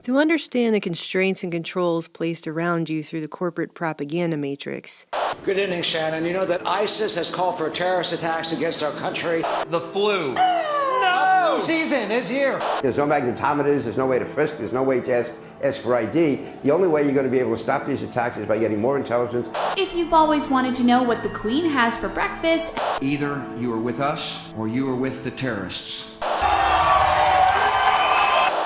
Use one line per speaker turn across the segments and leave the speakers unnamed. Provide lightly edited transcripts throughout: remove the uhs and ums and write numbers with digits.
To understand the constraints and controls placed around you through the corporate propaganda matrix.
Good evening, Shannon. You know that ISIS has called for terrorist attacks against our country.
The flu.
No! Flu season is here.
There's no magnetometers, there's no way to frisk, there's no way to ask for ID. The only way you're going to be able to stop these attacks is by getting more intelligence.
If you've always wanted to know what the Queen has for breakfast,
either you are with us or you are with the terrorists.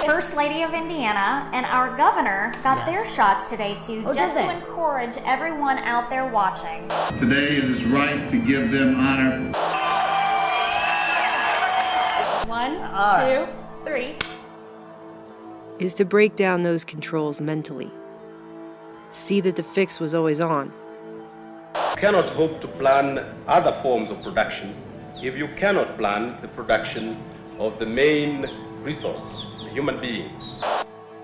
First Lady of Indiana and our governor got their shots today too, just to encourage everyone out there watching.
Today it is right to give them honor.
1, 2, 3.
Is to break down those controls mentally. See that the fix was always on.
You cannot hope to plan other forms of production if you cannot plan the production of the main resource, the human beings.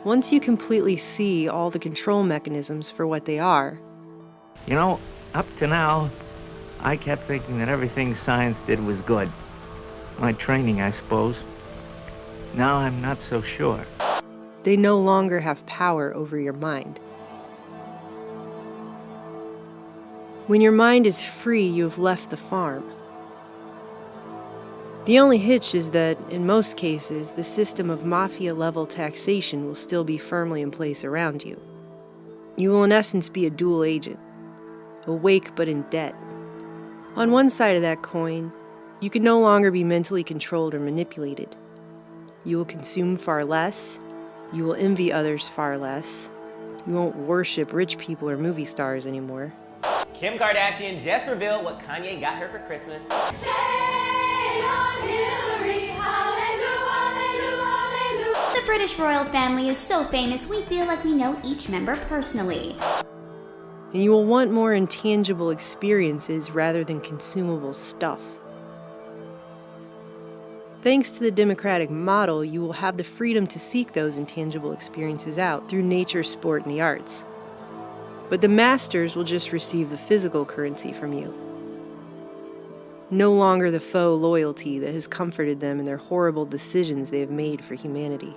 Once you completely see all the control mechanisms for what they are.
You know, up to now, I kept thinking that everything science did was good. My training, I suppose. Now I'm not so sure.
They no longer have power over your mind. When your mind is free, you have left the farm. The only hitch is that, in most cases, the system of mafia-level taxation will still be firmly in place around you. You will in essence be a dual agent, awake but in debt. On one side of that coin, you can no longer be mentally controlled or manipulated. You will consume far less, you will envy others far less, you won't worship rich people or movie stars anymore.
Kim Kardashian just revealed what Kanye got her for Christmas.
the British royal family is so famous we feel like we know each member personally.
And you will want more intangible experiences rather than consumable stuff. Thanks to the democratic model, you will have the freedom to seek those intangible experiences out through nature, sport, and the arts. But the masters will just receive the physical currency from you. No longer the faux loyalty that has comforted them in their horrible decisions they have made for humanity.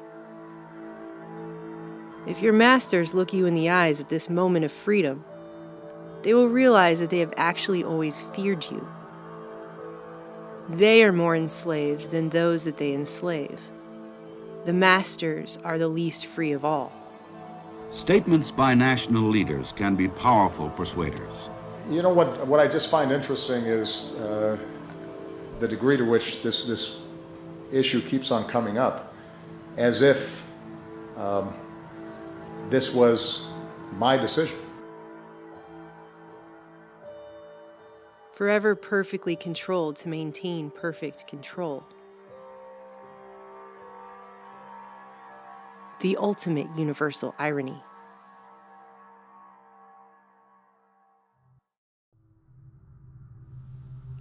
If your masters look you in the eyes at this moment of freedom, they will realize that they have actually always feared you. They are more enslaved than those that they enslave. The masters are the least free of all.
Statements by national leaders can be powerful persuaders.
You know what I just find interesting is the degree to which this issue keeps on coming up, as if this was my decision.
Forever perfectly controlled to maintain perfect control. The ultimate universal irony.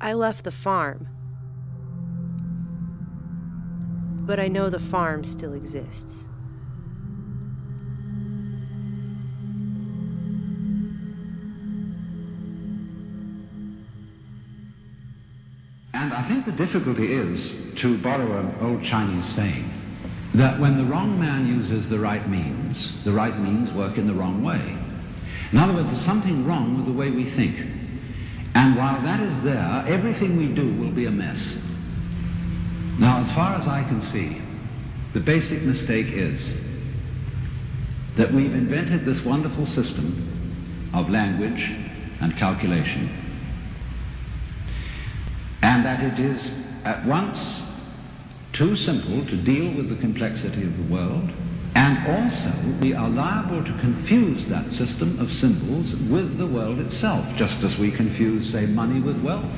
I left the farm, but I know the farm still exists.
And I think the difficulty is, to borrow an old Chinese saying, that when the wrong man uses the right means work in the wrong way. In other words, there's something wrong with the way we think. And while that is there, everything we do will be a mess. Now, as far as I can see, the basic mistake is that we've invented this wonderful system of language and calculation, and that it is at once too simple to deal with the complexity of the world, and also we are liable to confuse that system of symbols with the world itself, just as we confuse, say, money with wealth.